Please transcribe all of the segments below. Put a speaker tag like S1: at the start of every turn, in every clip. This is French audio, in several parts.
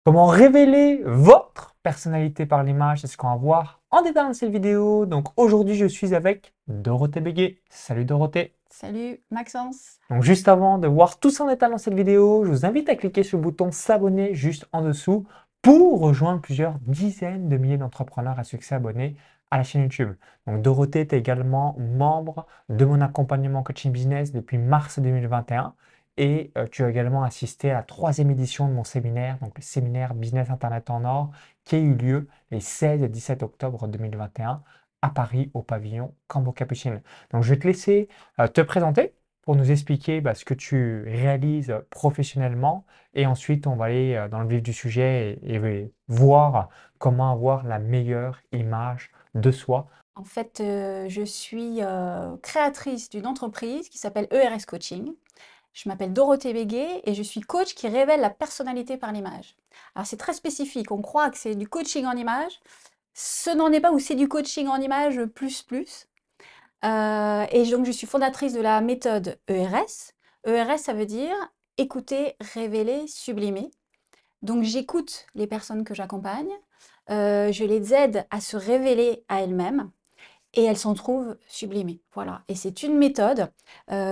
S1: Comment révéler votre personnalité par l'image? C'est ce qu'on va voir en détail dans cette vidéo. Donc aujourd'hui, je suis avec Dorothée Béguet. Salut Dorothée.
S2: Salut Maxence.
S1: Donc juste avant de voir tout ça en détail dans cette vidéo, je vous invite à cliquer sur le bouton s'abonner juste en dessous pour rejoindre plusieurs dizaines de milliers d'entrepreneurs à succès abonnés à la chaîne YouTube. Donc Dorothée est également membre de mon accompagnement coaching business depuis mars 2021 et tu as également assisté à la troisième édition de mon séminaire, donc le séminaire Business Internet en or, qui a eu lieu les 16 et 17 octobre 2021 à Paris au pavillon Cambo Capucine. Donc je vais te laisser te présenter pour nous expliquer ce que tu réalises professionnellement et ensuite on va aller dans le vif du sujet et voir comment avoir la meilleure image de soi.
S2: En fait, je suis créatrice d'une entreprise qui s'appelle ERS Coaching. Je m'appelle Dorothée Béguet et je suis coach qui révèle la personnalité par l'image. Alors c'est très spécifique, on croit que c'est du coaching en image. Ce n'en est pas, ou c'est du coaching en image plus plus. Et donc je suis fondatrice de la méthode ERS. ERS, ça veut dire écouter, révéler, sublimer. Donc j'écoute les personnes que j'accompagne, je les aide à se révéler à elles-mêmes et elles s'en trouvent sublimées. Voilà, et c'est une méthode,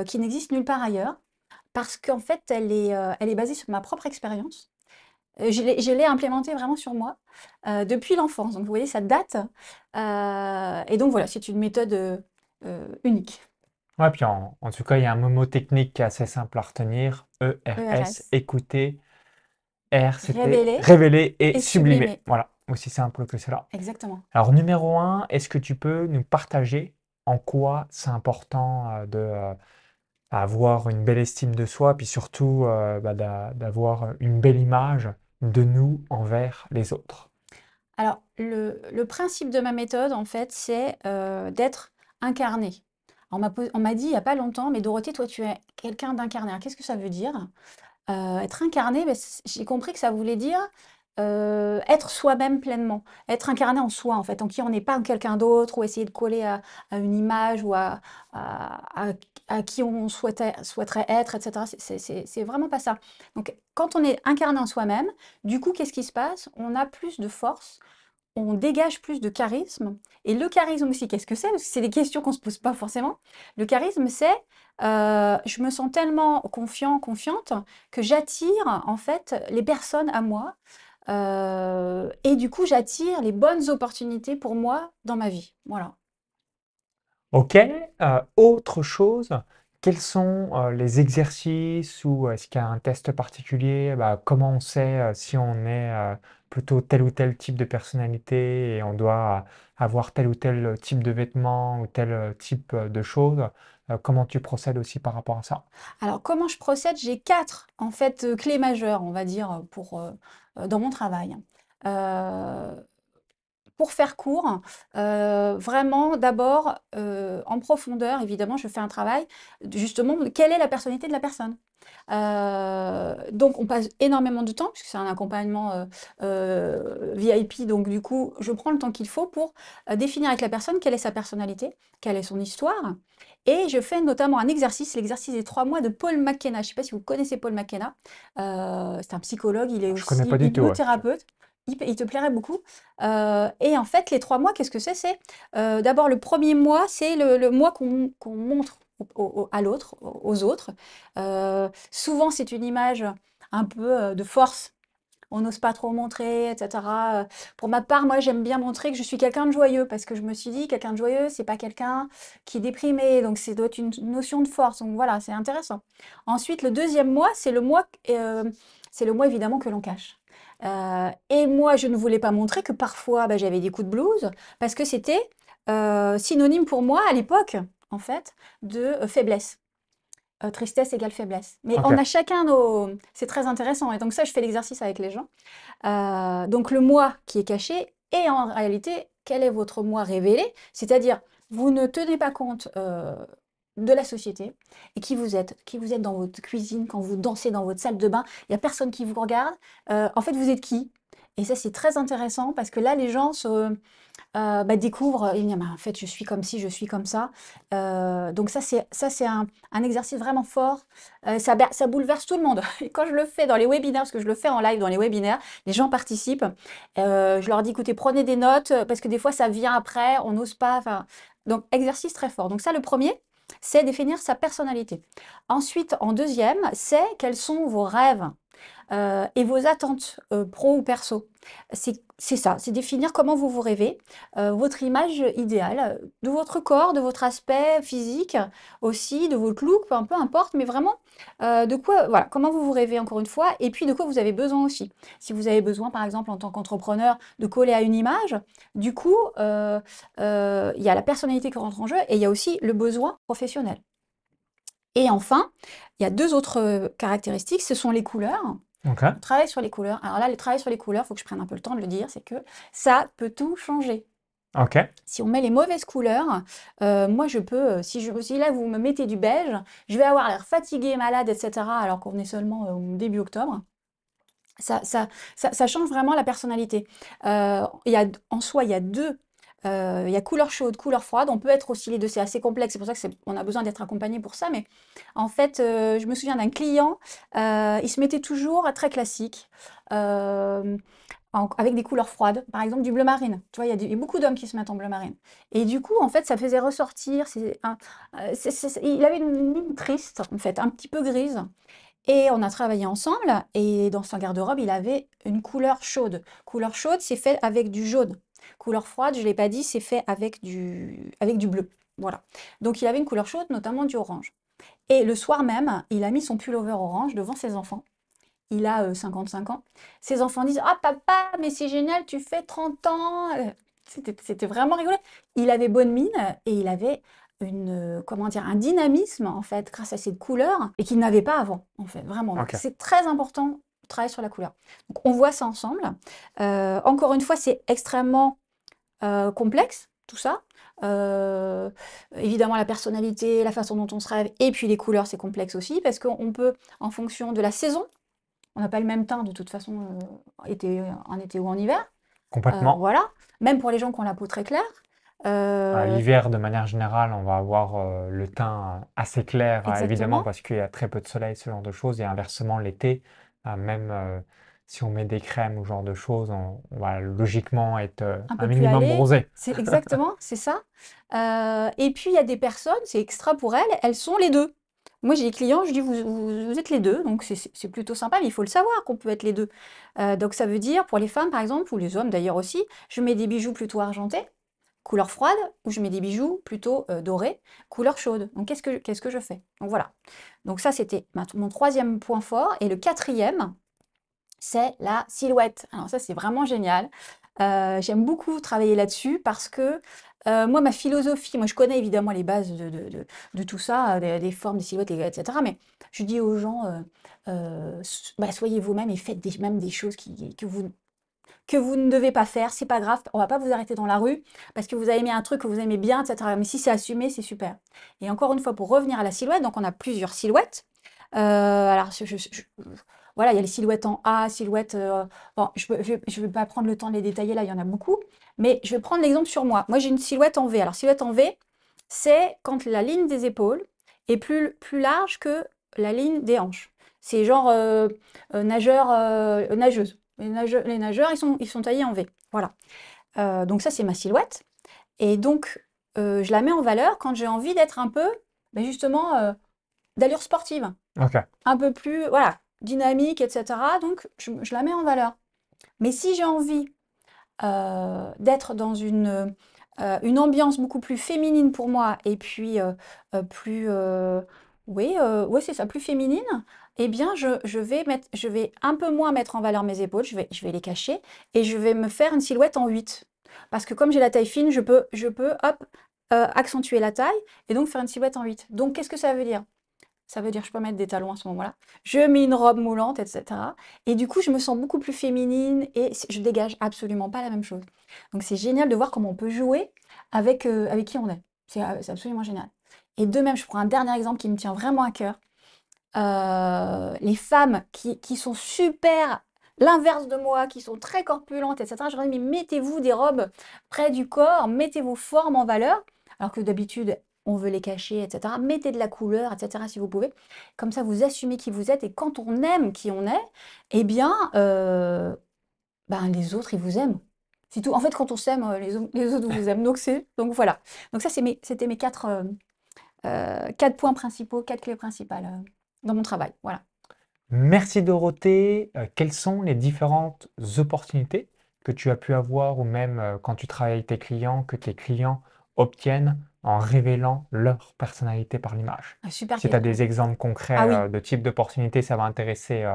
S2: qui n'existe nulle part ailleurs parce qu'en fait elle est basée sur ma propre expérience. Je l'ai implémentée vraiment sur moi, depuis l'enfance. Donc vous voyez, ça date, et donc voilà, c'est une méthode, unique.
S1: Ouais, puis en tout cas, il y a un mot technique qui est assez simple à retenir, ERS,
S2: ERS,
S1: écouter, R, c'était
S2: révéler
S1: révéler et
S2: et
S1: sublimer.
S2: sublimer.
S1: Voilà, aussi simple que cela.
S2: Exactement.
S1: Alors, numéro un, est-ce que tu peux nous partager en quoi c'est important de avoir une belle estime de soi, puis surtout d'avoir une belle image de nous envers les autres.
S2: Alors, le principe de ma méthode, en fait, c'est d'être incarné. On m'a dit il n'y a pas longtemps, mais Dorothée, toi, tu es quelqu'un d'incarné. Alors, qu'est-ce que ça veut dire? Être incarné, ben, j'ai compris que ça voulait dire être soi-même pleinement, être incarné en soi, en fait, en qui on n'est pas quelqu'un d'autre, ou essayer de coller à une image ou à- à qui on souhaiterait être, etc. C'est vraiment pas ça. Donc, quand on est incarné en soi-même, du coup, qu'est-ce qui se passe? On a plus de force, on dégage plus de charisme. Et le charisme aussi, qu'est-ce que c'est? Parce que c'est des questions qu'on ne se pose pas forcément. Le charisme, c'est je me sens tellement confiant, confiante, que j'attire en fait les personnes à moi. Et du coup, j'attire les bonnes opportunités pour moi dans ma vie. Voilà.
S1: Ok, autre chose, quels sont les exercices ou est-ce qu'il y a un test particulier? Comment on sait si on est plutôt tel ou tel type de personnalité et on doit avoir tel ou tel type de vêtements ou tel type de choses? Comment tu procèdes aussi par rapport à ça?
S2: Alors, comment je procède? J'ai quatre en fait clés majeures, on va dire, pour dans mon travail. Euh, Pour faire court, vraiment d'abord, en profondeur évidemment, je fais un travail justement de quelle est la personnalité de la personne? Donc on passe énormément de temps puisque c'est un accompagnement, VIP, donc du coup, je prends le temps qu'il faut pour, définir avec la personne quelle est sa personnalité, quelle est son histoire, et je fais notamment un exercice, l'exercice des 3 mois de Paul McKenna. Je ne sais pas si vous connaissez Paul McKenna? C'est un psychologue, il est
S1: Je connais
S2: aussi
S1: pas du tout, ouais.
S2: hypnothérapeute. Il te plairait beaucoup. Et en fait, les 3 mois, qu'est-ce que c'est? C'est, d'abord le premier mois, c'est le mois qu'on montre à l'autre, aux autres. Souvent, c'est une image un peu, de force. On n'ose pas trop montrer, et cetera. Pour ma part, moi, j'aime bien montrer que je suis quelqu'un de joyeux parce que je me suis dit: «Quelqu'un de joyeux, c'est pas quelqu'un qui est déprimé», donc c'est doit être une notion de force, donc voilà, c'est intéressant. Ensuite, le deuxième mois, c'est le mois évidemment que l'on cache. Et moi, je ne voulais pas montrer que parfois, bah, j'avais des coups de blues parce que c'était, synonyme pour moi à l'époque, en fait, de, faiblesse. Tristesse égale faiblesse. Mais
S1: Ok.
S2: on a chacun nos c'est très intéressant et donc ça, je fais l'exercice avec les gens. Donc le moi qui est caché et en réalité, quel est votre moi révélé? C'est-à-dire, vous ne tenez pas compte, de la société et qui vous êtes dans votre cuisine, quand vous dansez dans votre salle de bain, il y a personne qui vous regarde. En fait, vous êtes qui? Et ça, c'est très intéressant parce que là, les gens découvrent, ils me disent: «Mais en fait, je suis comme ci, je suis comme ça». Donc ça c'est un exercice vraiment fort. Ça bouleverse tout le monde. Et quand je le fais dans les webinaires, parce que je le fais en live dans les webinaires, les gens participent. Je leur dis: «Écoutez, prenez des notes, parce que des fois ça vient après, on n'ose pas», enfin donc exercice très fort. Donc ça, le premier, c'est définir sa personnalité. Ensuite, en deuxième, c'est quels sont vos rêves et vos attentes pro ou perso. C'est ça, c'est définir comment vous vous rêvez, votre image idéale de votre corps, de votre aspect physique aussi, de votre look, peu importe, mais vraiment de quoi, voilà, comment vous vous rêvez encore une fois, et puis de quoi vous avez besoin aussi. Si vous avez besoin, par exemple, en tant qu'entrepreneur, de coller à une image, du coup, il y a la personnalité qui rentre en jeu et il y a aussi le besoin professionnel. Et enfin, il y a deux autres caractéristiques, ce sont les couleurs.
S1: Ok.
S2: On travaille sur les couleurs. Alors là, le travail sur les couleurs, il faut que je prenne un peu le temps de le dire, c'est que ça peut tout changer.
S1: Ok.
S2: Si on met les mauvaises couleurs, moi je peux, si là vous me mettez du beige, je vais avoir l'air fatiguée, malade, etc. alors qu'on est seulement au début octobre. Ça change vraiment la personnalité. En soi, il y a deux. Il y a couleur chaude, couleur froide. On peut être aussi les deux. C'est assez complexe. C'est pour ça que on a besoin d'être accompagné pour ça. Mais en fait, je me souviens d'un client. Il se mettait toujours très classique. euh, avec des couleurs froides, par exemple du bleu marine. Tu vois, il y a beaucoup d'hommes qui se mettent en bleu marine. Et du coup, en fait, ça faisait ressortir. Il avait une ligne triste, en fait, un petit peu grise. Et on a travaillé ensemble et dans son garde-robe, il avait une couleur chaude. Couleur chaude, c'est fait avec du jaune. Couleur froide, je ne l'ai pas dit, c'est fait avec du bleu. Voilà. Donc il avait une couleur chaude, notamment du orange. Et le soir même, il a mis son pullover orange devant ses enfants. Il a 55 ans. Ses enfants disent: «Ah papa, mais c'est génial, tu fais 30 ans!» C'était vraiment rigolo. Il avait bonne mine et il avait comment dire? Un dynamisme, en fait, grâce à cette couleur et qu'il n'avait pas avant, en fait, vraiment. Donc
S1: Ok.
S2: c'est très important de travailler sur la couleur. Donc on voit ça ensemble. Encore une fois, c'est extrêmement, complexe, tout ça. Heu, Évidemment la personnalité, la façon dont on se rêve et puis les couleurs, c'est complexe aussi parce qu'on peut, en fonction de la saison, on n'a pas le même teint de toute façon, en été ou en hiver.
S1: Complètement.
S2: Voilà. Même pour les gens qui ont la peau très claire. Heu,
S1: L'hiver, de manière générale, on va avoir le teint assez clair, évidemment,
S2: Exactement,
S1: parce qu'il y a très peu de soleil, ce genre de choses. Et inversement, l'été, même si on met des crèmes ou ce genre de choses, on va logiquement être
S2: un
S1: un
S2: peu plus
S1: minimum
S2: allé.
S1: bronzé.
S2: C'est exactement, c'est ça. Et puis il y a des personnes, c'est extra pour elles, elles sont les 2. Moi j'ai des clients, je dis: «Vous êtes les 2, donc c'est plutôt sympa, mais il faut le savoir qu'on peut être les 2. Donc ça veut dire pour les femmes par exemple, ou les hommes d'ailleurs aussi, je mets des bijoux plutôt argentés, couleur froide, ou je mets des bijoux plutôt dorés, couleur chaude. Donc qu'est-ce que je fais? Donc voilà. Donc ça c'était mon troisième point fort. Et le quatrième, c'est la silhouette. Alors ça, c'est vraiment génial. J'aime beaucoup travailler là-dessus parce que moi, ma philosophie, moi je connais évidemment les bases de tout ça, des formes, des silhouettes, etc. Mais je dis aux gens, soyez vous-même et faites même des choses que vous ne devez pas faire. C'est pas grave, on va pas vous arrêter dans la rue parce que vous avez aimé un truc que vous aimez bien, etc. Mais si c'est assumé, c'est super. Et encore une fois, pour revenir à la silhouette, donc on a plusieurs silhouettes. Alors, voilà, il y a les silhouettes en A, silhouettes. Bon, je vais pas prendre le temps de les détailler là, il y en a beaucoup. Mais je vais prendre l'exemple sur moi. Moi, j'ai une silhouette en V. Alors, silhouette en V, c'est quand la ligne des épaules est plus large que la ligne des hanches. C'est genre nageur, nageuse. Les nageurs, ils sont taillés en V. Voilà. Donc ça, c'est ma silhouette. Et donc, je la mets en valeur quand j'ai envie d'être un peu, justement, d'allure sportive.
S1: Ok.
S2: Un peu plus, voilà, dynamique, etc. Donc, je la mets en valeur. Mais si j'ai envie d'être dans une ambiance beaucoup plus féminine pour moi, et puis plus, oui, ouais, c'est ça, plus féminine, eh bien, je vais un peu moins mettre en valeur mes épaules, je vais les cacher, et je vais me faire une silhouette en 8. Parce que comme j'ai la taille fine, je peux hop, accentuer la taille, et donc faire une silhouette en 8. Donc, qu'est-ce que ça veut dire? Ça veut dire que je peux mettre des talons à ce moment-là. Je mets une robe moulante, etc. Et du coup, je me sens beaucoup plus féminine et je dégage absolument pas la même chose. Donc, c'est génial de voir comment on peut jouer avec qui on est. C'est absolument génial. Et de même, je prends un dernier exemple qui me tient vraiment à cœur. Les femmes qui sont super l'inverse de moi, qui sont très corpulentes, etc. Je leur dis, mais mettez-vous des robes près du corps, mettez vos formes en valeur, alors que d'habitude, on veut les cacher, etc. Mettez de la couleur, etc. si vous pouvez. Comme ça, vous assumez qui vous êtes. Et quand on aime qui on est, eh bien, ben, les autres, ils vous aiment. C'est tout. En fait, quand on s'aime, les autres vous aiment. Donc voilà. Donc ça, c'était mes quatre points principaux, quatre clés principales dans mon travail. Voilà.
S1: Merci Dorothée. Quelles sont les différentes opportunités que tu as pu avoir ou même quand tu travailles avec tes clients, que tes clients obtiennent en révélant leur personnalité par l'image?
S2: Ah, super
S1: Si tu as
S2: question.
S1: des exemples
S2: Ah
S1: concrets
S2: oui.
S1: de type d'opportunités, ça va intéresser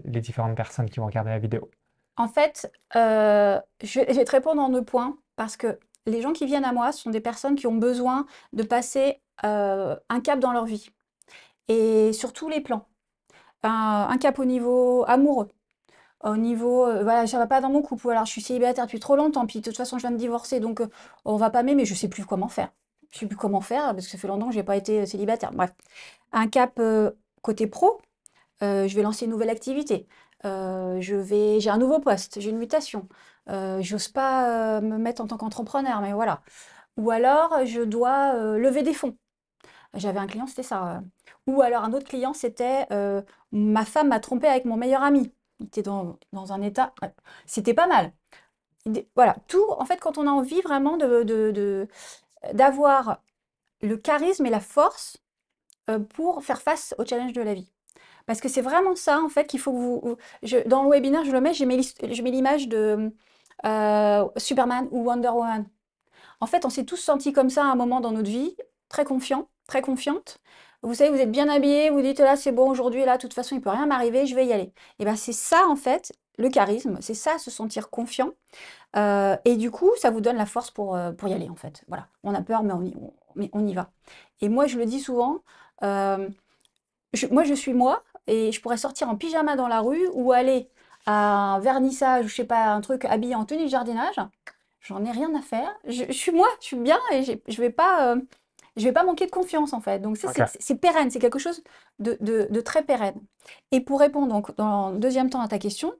S1: les différentes personnes qui vont regarder la vidéo.
S2: En fait, je vais te répondre en 2 points parce que les gens qui viennent à moi sont des personnes qui ont besoin de passer, un cap dans leur vie et sur tous les plans. Un cap au niveau amoureux, au niveau, voilà, ça va pas dans mon couple ou alors je suis célibataire depuis trop longtemps, puis de toute façon je viens de divorcer donc on va pas m'aimer, je sais plus comment faire. Je sais plus comment faire parce que ça fait longtemps que j'ai pas été, célibataire. Bref, un cap, côté pro. Je vais lancer une nouvelle activité. J'ai un nouveau poste, j'ai une mutation. J'ose pas me mettre en tant qu'entrepreneur, mais voilà. Ou alors, je dois lever des fonds. J'avais un client, c'était ça. Ou alors un autre client, c'était ma femme m'a trompé avec mon meilleur ami. Il était dans un état. Ouais, c'était pas mal. Voilà, tout, en fait, quand on a envie vraiment d'avoir le charisme et la force pour faire face au challenge de la vie. Parce que c'est vraiment ça, en fait, qu'il faut que dans le webinaire, je le mets, je mets l'image de Superman ou Wonder Woman. En fait, on s'est tous sentis comme ça à un moment dans notre vie, très confiants, très confiantes. Vous savez, vous êtes bien habillés, vous dites là, c'est bon, aujourd'hui, là, de toute façon, il peut rien m'arriver, je vais y aller. Et bien, c'est ça, en fait, le charisme, c'est ça, se sentir confiant. Et du coup, ça vous donne la force pour y aller, en fait. Voilà. On a peur, mais on y va. Et moi, je le dis souvent, euh, moi, je suis moi et je pourrais sortir en pyjama dans la rue ou aller à un vernissage ou je sais pas, un truc habillé en tenue de jardinage. J'en ai rien à faire. Je suis moi, je suis bien et je vais pas manquer de confiance en fait. Donc ça,
S1: Ok.
S2: c'est pérenne, c'est quelque chose de très pérenne. Et pour répondre donc dans le deuxième temps à ta question,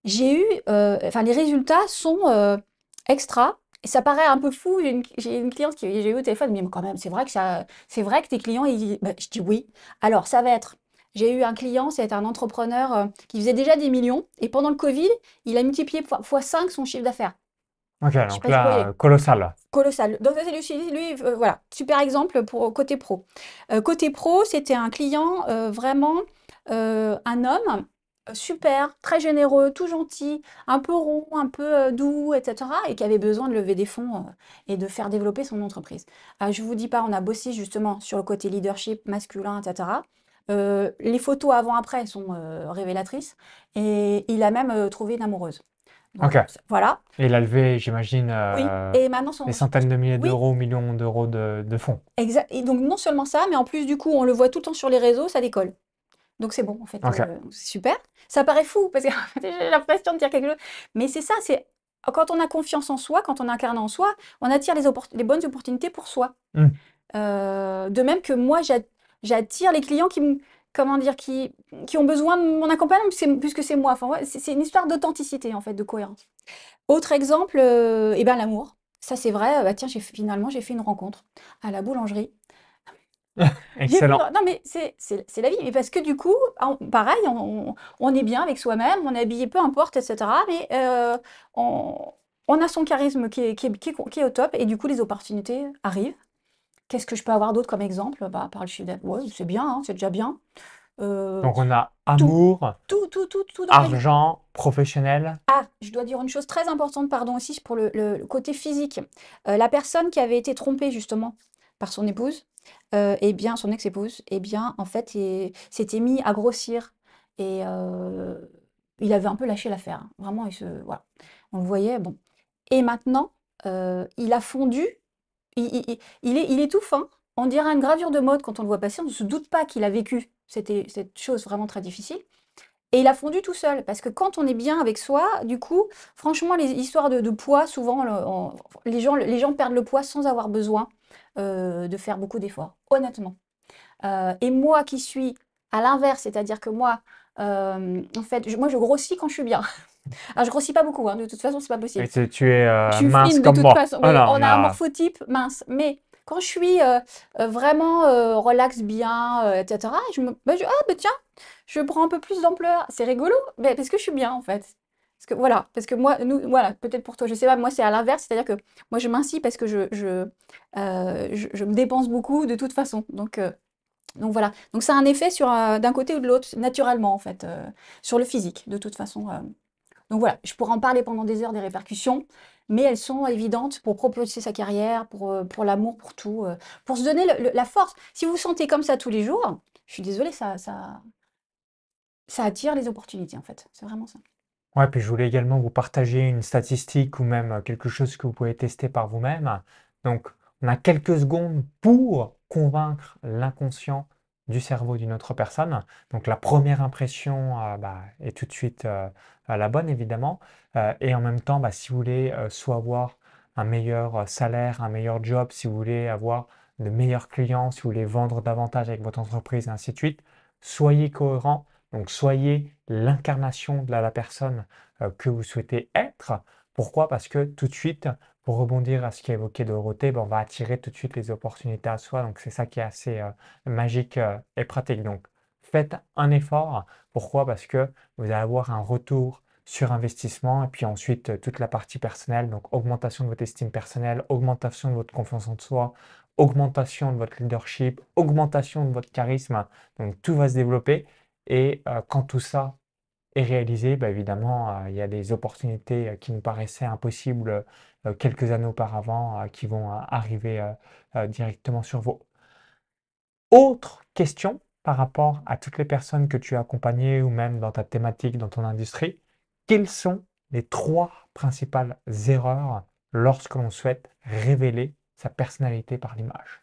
S2: enfin les résultats sont extra. Et ça paraît un peu fou. J'ai une cliente qui j'ai eu au téléphone, mais quand même, c'est vrai que tes clients, bah, je dis oui. Alors ça va être, j'ai eu un client, c'est un entrepreneur qui faisait déjà des millions, et pendant le Covid, il a multiplié fois 5 son chiffre d'affaires.
S1: Ok,
S2: Je sais
S1: donc
S2: pas si vous
S1: là,
S2: voyez.
S1: colossal.
S2: Colossal. Donc ça, c'est voilà, super exemple pour côté pro. Côté pro, c'était un client vraiment un homme super, très généreux, tout gentil, un peu rond, un peu doux, etc. Et qui avait besoin de lever des fonds et de faire développer son entreprise. Je vous dis pas, on a bossé justement sur le côté leadership masculin, etc. Les photos avant-après sont révélatrices et il a même trouvé une amoureuse. Donc
S1: Ok.
S2: voilà.
S1: Et il a levé, j'imagine,
S2: Oui. Et maintenant
S1: des centaines de milliers
S2: oui,
S1: d'euros, millions d'euros de fonds.
S2: exact. Et donc non seulement ça, mais en plus du coup, on le voit tout le temps sur les réseaux, ça décolle. Donc c'est bon, en fait,
S1: Ok.
S2: c'est super. Ça paraît fou parce que j'ai l'impression de dire quelque chose, mais c'est ça, c'est quand on a confiance en soi, quand on incarne en soi, on attire les bonnes opportunités pour soi.
S1: Hmm.
S2: De même que moi, j'attire les clients comment dire, qui ont besoin de mon accompagnement puisque c'est moi. Enfin, ouais, c'est une histoire d'authenticité en fait, de cohérence. Autre exemple, eh ben l'amour. Ça c'est vrai. Bah tiens, finalement j'ai fait une rencontre à la boulangerie.
S1: Excellent.
S2: Non, mais c'est la vie. Mais parce que du coup, pareil, on est bien avec soi-même, on est habillé, peu importe, etc. Mais on, on a son charisme qui est au top et du coup, les opportunités arrivent. Qu'est-ce que je peux avoir d'autre comme exemple? Bah, par le chiffre d'affaires. Ouais, c'est bien, hein, c'est déjà bien. Euh,
S1: Donc on a
S2: tout,
S1: amour,
S2: tout dans la vie.
S1: argent, professionnel.
S2: Ah, je dois dire une chose très importante, pardon, aussi pour le côté physique. La personne qui avait été trompée justement par son épouse, eh bien, son ex-épouse, eh bien, en fait, il s'était mis à grossir et il avait un peu lâché l'affaire, hein. Vraiment, voilà, on le voyait, bon. Et maintenant, il a fondu, il est tout fin. On dirait une gravure de mode quand on le voit passer. On ne se doute pas qu'il a vécu cette chose vraiment très difficile. Et il a fondu tout seul, parce que quand on est bien avec soi, du coup, franchement, les histoires de poids, souvent, les gens perdent le poids sans avoir besoin de faire beaucoup d'efforts, honnêtement. Et moi qui suis à l'inverse, c'est-à-dire que moi, En fait, moi, je grossis quand je suis bien. Alors, je grossis pas beaucoup, hein, de toute façon, c'est pas
S1: Et
S2: possible.
S1: tu es
S2: Je suis
S1: mince
S2: fine de
S1: comme
S2: toute
S1: moi.
S2: façon.
S1: Oh
S2: Oui,
S1: non,
S2: on a un
S1: non.
S2: morphotype mince. Mais quand je suis vraiment relax bien, etc., bah, tiens, je prends un peu plus d'ampleur. C'est rigolo, mais parce que je suis bien en fait. Parce que voilà, parce que moi, nous, voilà, peut-être pour toi, je sais pas, moi c'est à l'inverse, c'est-à-dire que moi je mincis parce que je me dépense beaucoup de toute façon. Donc voilà. Donc ça a un effet sur d'un côté ou de l'autre, naturellement en fait, sur le physique, de toute façon. Donc voilà, je pourrais en parler pendant des heures des répercussions, mais elles sont évidentes pour propulser sa carrière, pour l'amour, pour tout, pour se donner la force. Si vous vous sentez comme ça tous les jours, je suis désolée, ça attire les opportunités en fait. C'est vraiment ça.
S1: Ouais, puis je voulais également vous partager une statistique ou même quelque chose que vous pouvez tester par vous-même. Donc, on a quelques secondes pour convaincre l'inconscient du cerveau d'une autre personne. Donc, la première impression bah, est tout de suite la bonne, évidemment. Et en même temps, bah, si vous voulez soit avoir un meilleur salaire, un meilleur job, si vous voulez avoir de meilleurs clients, si vous voulez vendre davantage avec votre entreprise, et ainsi de suite, soyez cohérent. Donc, soyez l'incarnation de la personne que vous souhaitez être. Pourquoi? Parce que tout de suite, pour rebondir à ce qui est évoqué Dorothée, ben, on va attirer tout de suite les opportunités à soi. Donc, c'est ça qui est assez magique et pratique. Donc, faites un effort. Pourquoi? Parce que vous allez avoir un retour sur investissement et puis ensuite toute la partie personnelle, donc augmentation de votre estime personnelle, augmentation de votre confiance en soi, augmentation de votre leadership, augmentation de votre charisme. Donc, tout va se développer. Et quand tout ça est réalisé, bah, évidemment, il y a des opportunités qui nous paraissaient impossibles quelques années auparavant qui vont arriver directement sur vous. Autre question par rapport à toutes les personnes que tu as accompagnées ou même dans ta thématique, dans ton industrie, quelles sont les trois principales erreurs lorsque l'on souhaite révéler sa personnalité par l'image?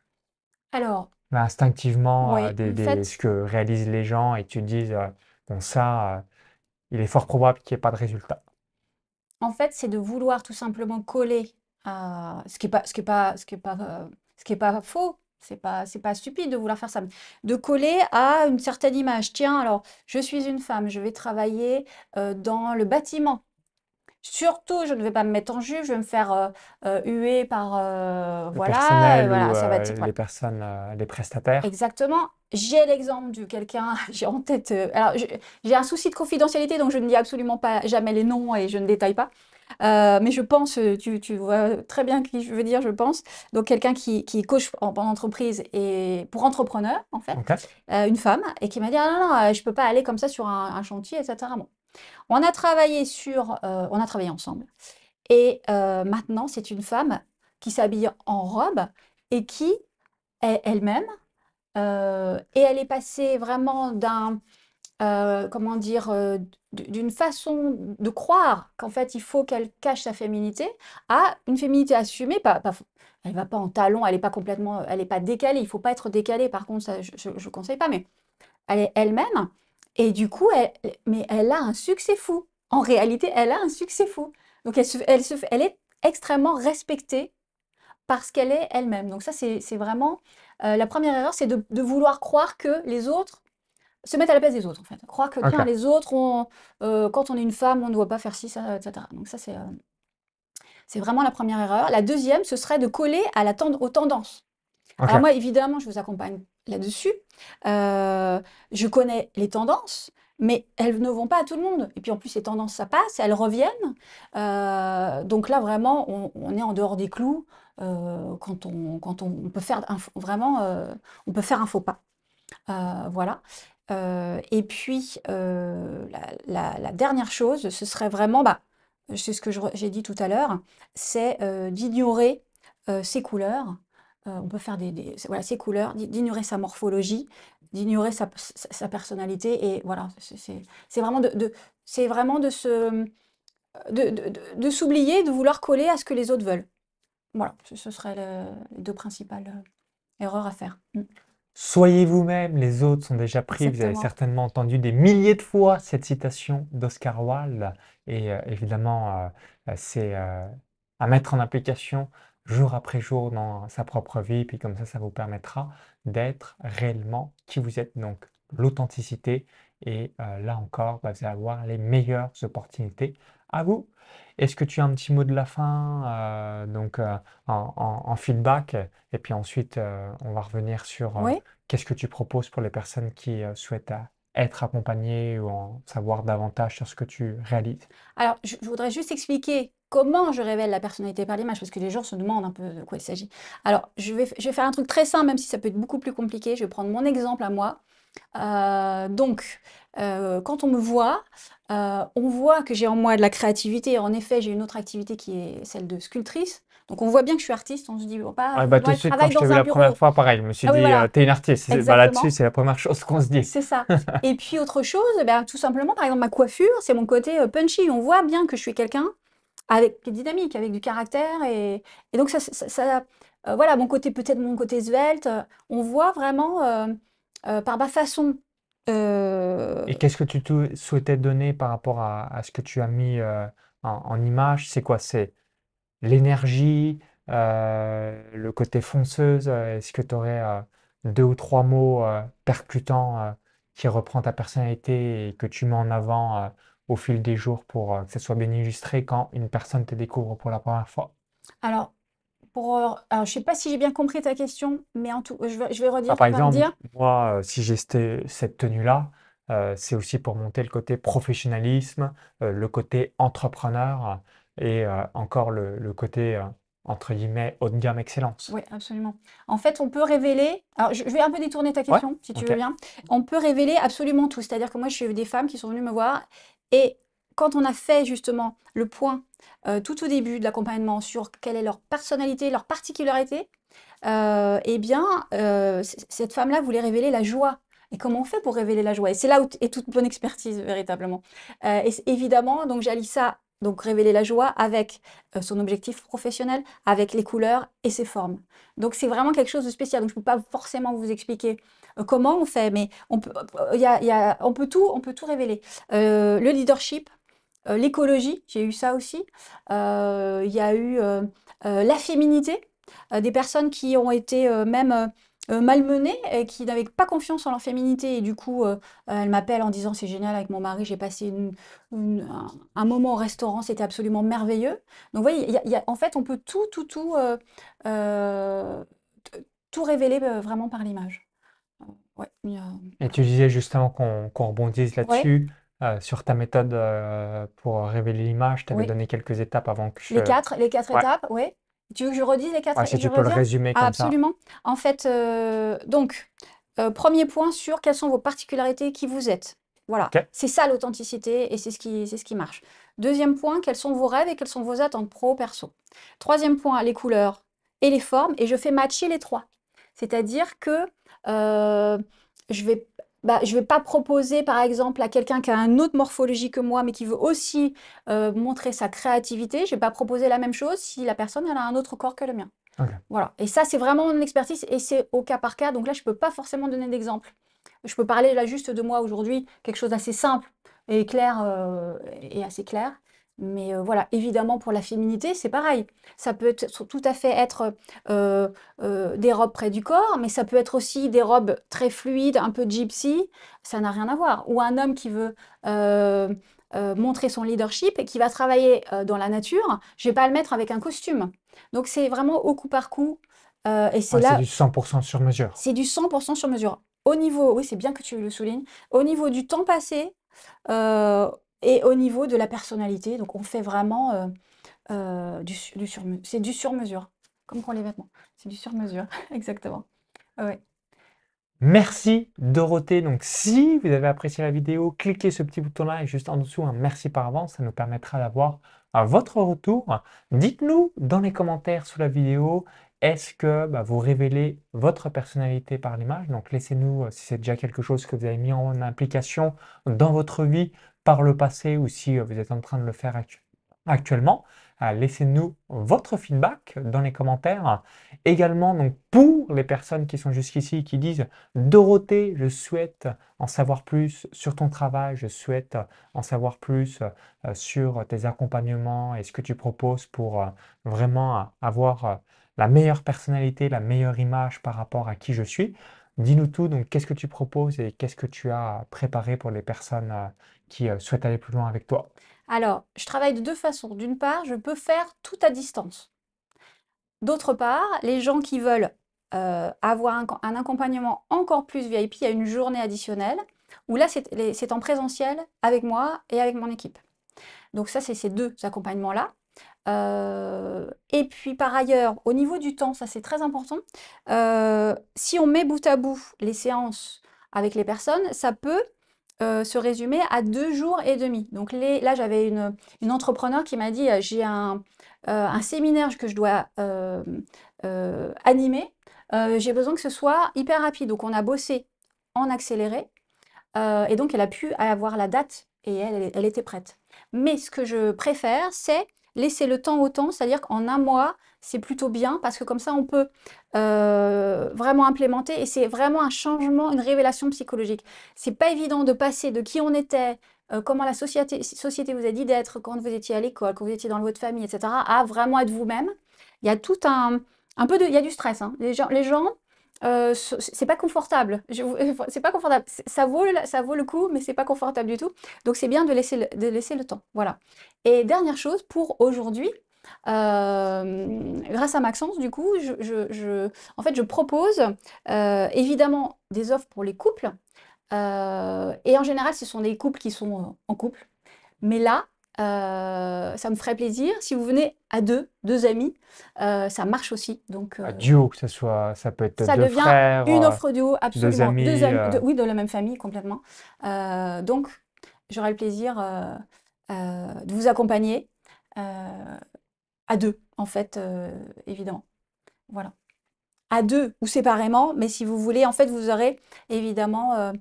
S2: Alors,
S1: Là, instinctivement,
S2: oui, en
S1: ce
S2: fait,
S1: que réalisent les gens et tu te dis, bon ça, il est fort probable qu'il n'y ait pas de résultat.
S2: c'est de vouloir tout simplement coller à ce qui est pas faux. C'est pas stupide de vouloir faire ça. Mais de coller à une certaine image. Tiens, alors, je suis une femme, je vais travailler dans le bâtiment. Surtout, je ne vais pas me mettre en jupe, je vais me faire huer par
S1: Le personnel ou
S2: voilà, ça va être
S1: les
S2: voilà.
S1: personnes, les prestataires.
S2: Exactement. J'ai l'exemple de quelqu'un, j'ai en tête. Alors, j'ai un souci de confidentialité, donc je ne dis absolument pas jamais les noms et je ne détaille pas. Mais je pense, tu vois très bien qui je veux dire, je pense. Donc, quelqu'un qui est coach en entreprise et pour entrepreneur, en fait,
S1: OK.
S2: une femme, et qui m'a dit: ah non, non, je peux pas aller comme ça sur un chantier, etc. Bon. On a travaillé ensemble. Et maintenant, c'est une femme qui s'habille en robe et qui est elle-même. Et elle est passée vraiment comment dire, d'une façon de croire qu'en fait, il faut qu'elle cache sa féminité, à une féminité assumée. Elle va pas en talons, elle est pas complètement, elle est pas décalée. Il faut pas être décalée. Par contre, ça, je conseille pas. Mais elle est elle-même. Et du coup, mais elle a un succès fou. En réalité, elle a un succès fou. Donc, elle est extrêmement respectée parce qu'elle est elle-même. Donc ça, c'est vraiment la première erreur, c'est de vouloir croire que les autres se mettent à la place des autres, en fait. Croire que, tiens,
S1: OK.
S2: les autres, quand on est une femme, on ne doit pas faire ci, ça, etc. Donc ça, c'est vraiment la première erreur. La deuxième, ce serait de coller aux tendances. Alors
S1: OK.
S2: moi, évidemment, je vous accompagne là-dessus. Je connais les tendances, mais elles ne vont pas à tout le monde. Et puis en plus, les tendances, ça passe, elles reviennent. Donc là, vraiment, on est en dehors des clous quand on peut faire vraiment, on peut faire un faux pas. Voilà. Et puis, la dernière chose, ce serait vraiment, bah, c'est ce que j'ai dit tout à l'heure, c'est d'ignorer ses couleurs. On peut faire voilà, ses couleurs, d'ignorer sa morphologie, d'ignorer sa personnalité. Et voilà, c'est vraiment c'est vraiment de s'oublier, de vouloir coller à ce que les autres veulent. Voilà, ce serait les deux principales erreurs à faire.
S1: Soyez vous-même, les autres sont déjà pris. Vous avez
S2: Exactement.
S1: certainement entendu des milliers de fois cette citation d'Oscar Wilde. Et évidemment, c'est à mettre en application jour après jour dans sa propre vie. Puis comme ça vous permettra d'être réellement qui vous êtes. Donc l'authenticité et là encore, bah, vous allez avoir les meilleures opportunités à vous. Est-ce que tu as un petit mot de la fin donc en feedback et puis ensuite on va revenir sur
S2: Oui.
S1: qu'est-ce que tu proposes pour les personnes qui souhaitent être accompagnées ou en savoir davantage sur ce que tu réalises?
S2: Alors, je voudrais juste expliquer comment je révèle la personnalité par l'image, parce que les gens se demandent un peu de quoi il s'agit. Alors, je vais faire un truc très simple, même si ça peut être beaucoup plus compliqué. Je vais prendre mon exemple à moi. Quand on me voit, on voit que j'ai en moi de la créativité. En effet, j'ai une autre activité qui est celle de sculptrice. Donc, on voit bien que je suis artiste. On se dit, bon,
S1: Ouais,
S2: pas,
S1: bah, tout
S2: moi,
S1: de
S2: je
S1: suite, quand
S2: travaille
S1: je t'ai
S2: dans
S1: vu
S2: un
S1: la première
S2: bureau.
S1: fois, pareil, je me suis
S2: Ah oui,
S1: dit,
S2: voilà,
S1: t'es une artiste. Bah, là-dessus,
S2: exactement.
S1: c'est la première chose qu'on se dit.
S2: C'est ça. Et puis autre chose, eh ben, tout simplement, par exemple, ma coiffure, c'est mon côté punchy. On voit bien que je suis quelqu'un avec qui est dynamique, avec du caractère. Et donc, voilà, mon côté, peut-être mon côté svelte, on voit vraiment par ma façon. euh,
S1: Et qu'est-ce que tu souhaitais donner par rapport à ce que tu as mis en image? C'est quoi? C'est l'énergie, le côté fonceuse? Est-ce que tu aurais deux ou trois mots percutants qui reprend ta personnalité et que tu mets en avant au fil des jours pour que ce soit bien illustré quand une personne te découvre pour la première fois?
S2: alors, alors, je sais pas si j'ai bien compris ta question, mais je vais
S1: Ah,
S2: redire,
S1: par
S2: tu vas me
S1: exemple,
S2: dire.
S1: moi, si j'ai cette tenue-là, c'est aussi pour monter le côté professionnalisme, le côté entrepreneur et encore le côté, entre guillemets, haut de gamme excellence.
S2: Oui, absolument. En fait, on peut révéler. Alors, je vais un peu détourner ta
S1: Ouais,
S2: question, si tu
S1: ok.
S2: veux bien. On peut révéler absolument tout. C'est-à-dire que moi, j'ai eu des femmes qui sont venues me voir et quand on a fait justement le point tout au début de l'accompagnement sur quelle est leur personnalité, leur particularité, eh bien, cette femme-là voulait révéler la joie. Et comment on fait pour révéler la joie? Et c'est là où est toute bonne expertise, véritablement. Évidemment, donc j'allie ça, donc révéler la joie avec son objectif professionnel, avec les couleurs et ses formes. Donc c'est vraiment quelque chose de spécial. Donc je ne peux pas forcément vous expliquer comment on fait, mais on peut tout révéler. Le leadership, l'écologie, j'ai eu ça aussi. Il y a eu la féminité, des personnes qui ont été même malmenées et qui n'avaient pas confiance en leur féminité. Et du coup, elles m'appellent en disant c'est génial, avec mon mari, j'ai passé un moment au restaurant, c'était absolument merveilleux. Donc, vous voyez, en fait, on peut euh, tout révéler vraiment par l'image. Ouais,
S1: Et tu disais justement qu'on rebondisse
S2: ouais,
S1: là-dessus, sur ta méthode pour révéler l'image, tu avais
S2: oui.
S1: donné quelques étapes avant que je...
S2: Les quatre
S1: Ouais,
S2: étapes, oui. Tu veux que je redise les quatre
S1: ouais, si
S2: et je
S1: tu peux le
S2: redire?
S1: résumer
S2: Ah,
S1: comme ça.
S2: absolument. En fait, premier point sur quelles sont vos particularités, qui vous êtes. Voilà,
S1: Ok.
S2: c'est ça l'authenticité et c'est ce qui marche. Deuxième point, quels sont vos rêves et quelles sont vos attentes pro, perso. Troisième point, les couleurs et les formes et je fais matcher les trois. C'est-à-dire que euh, je vais, je vais pas proposer, par exemple, à quelqu'un qui a une autre morphologie que moi, mais qui veut aussi montrer sa créativité. Je vais pas proposer la même chose si la personne elle a un autre corps que le mien.
S1: Ok.
S2: Voilà. Et ça, c'est vraiment mon expertise et c'est au cas par cas. Donc là, je peux pas forcément donner d'exemple. Je peux parler là juste de moi aujourd'hui, quelque chose d'assez simple et clair et assez clair. Mais voilà, évidemment pour la féminité, c'est pareil. Ça peut tout à fait être des robes près du corps, mais ça peut être aussi des robes très fluides, un peu gypsy. Ça n'a rien à voir. Ou un homme qui veut euh, montrer son leadership et qui va travailler dans la nature, je vais pas le mettre avec un costume. Donc c'est vraiment au coup par coup. Et c'est
S1: Ouais, c'est
S2: là,
S1: du 100% sur mesure.
S2: c'est du 100% sur mesure. Au niveau, oui, c'est bien que tu le soulignes, au niveau du temps passé euh, et au niveau de la personnalité. Donc, on fait vraiment c'est du sur-mesure, comme pour les vêtements. C'est du sur-mesure, exactement. Ouais.
S1: Merci Dorothée. Donc si vous avez apprécié la vidéo, cliquez ce petit bouton-là et juste en dessous un merci par avance. Ça nous permettra d'avoir votre retour. Dites-nous dans les commentaires sous la vidéo, est-ce que vous révélez votre personnalité par l'image? Donc laissez-nous si c'est déjà quelque chose que vous avez mis en application dans votre vie par le passé ou si vous êtes en train de le faire actuellement. Laissez-nous votre feedback dans les commentaires. Également, donc, pour les personnes qui sont jusqu'ici, qui disent Dorothée, je souhaite en savoir plus sur ton travail, je souhaite en savoir plus sur tes accompagnements et ce que tu proposes pour vraiment avoir la meilleure personnalité, la meilleure image par rapport à qui je suis. Dis-nous tout, donc qu'est-ce que tu proposes et qu'est-ce que tu as préparé pour les personnes qui souhaitent aller plus loin avec toi?
S2: Alors, je travaille de deux façons. D'une part, je peux faire tout à distance. D'autre part, les gens qui veulent avoir un accompagnement encore plus VIP, il y a une journée additionnelle où là, c'est en présentiel avec moi et avec mon équipe. Donc ça, c'est ces deux accompagnements-là. Et puis par ailleurs, au niveau du temps, ça c'est très important. Si on met bout à bout les séances avec les personnes, ça peut se résumer à 2 jours et demi. Donc là, j'avais une entrepreneur qui m'a dit, j'ai un séminaire que je dois animer. J'ai besoin que ce soit hyper rapide. Donc on a bossé en accéléré. Et donc, elle a pu avoir la date et elle était prête. Mais ce que je préfère, c'est laisser le temps au temps, c'est-à-dire qu'en un mois, c'est plutôt bien parce que comme ça, on peut vraiment implémenter et c'est vraiment un changement, une révélation psychologique. C'est pas évident de passer de qui on était, comment la société vous a dit d'être quand vous étiez à l'école, quand vous étiez dans votre famille, etc., à vraiment être vous-même. Il y a tout un peu de, il y a du stress, hein. Les gens c'est pas confortable. C'est pas confortable. Ça vaut le coup, mais c'est pas confortable du tout. Donc c'est bien de laisser le temps. Voilà. Et dernière chose pour aujourd'hui, grâce à Maxence, du coup, en fait, je propose évidemment des offres pour les couples. Et en général, ce sont des couples qui sont en couple. Mais là, ça me ferait plaisir. Si vous venez à deux amis, ça marche aussi. Donc,
S1: Un duo, que ce soit, ça peut être
S2: ça
S1: deux
S2: devient
S1: frères,
S2: une offre duo,
S1: deux
S2: absolument. Deux
S1: amis.
S2: amis, oui, de la même famille, complètement. Donc, j'aurai le plaisir de vous accompagner à deux, en fait, évidemment. Voilà. À deux ou séparément, mais si vous voulez, en fait, vous aurez évidemment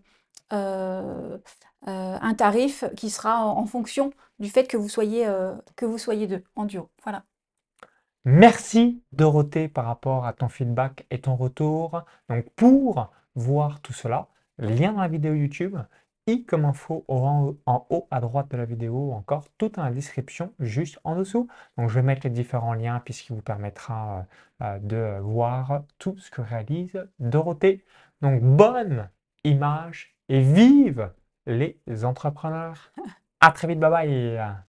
S2: euh, un tarif qui sera en fonction du fait que vous soyez deux, en duo. Voilà.
S1: Merci Dorothée par rapport à ton feedback et ton retour. Donc pour voir tout cela, lien dans la vidéo YouTube, i comme info en haut à droite de la vidéo ou encore tout dans la description juste en dessous. Donc je vais mettre les différents liens puisqu'il vous permettra de voir tout ce que réalise Dorothée. Donc bonne image et vive les entrepreneurs. À très vite, bye bye.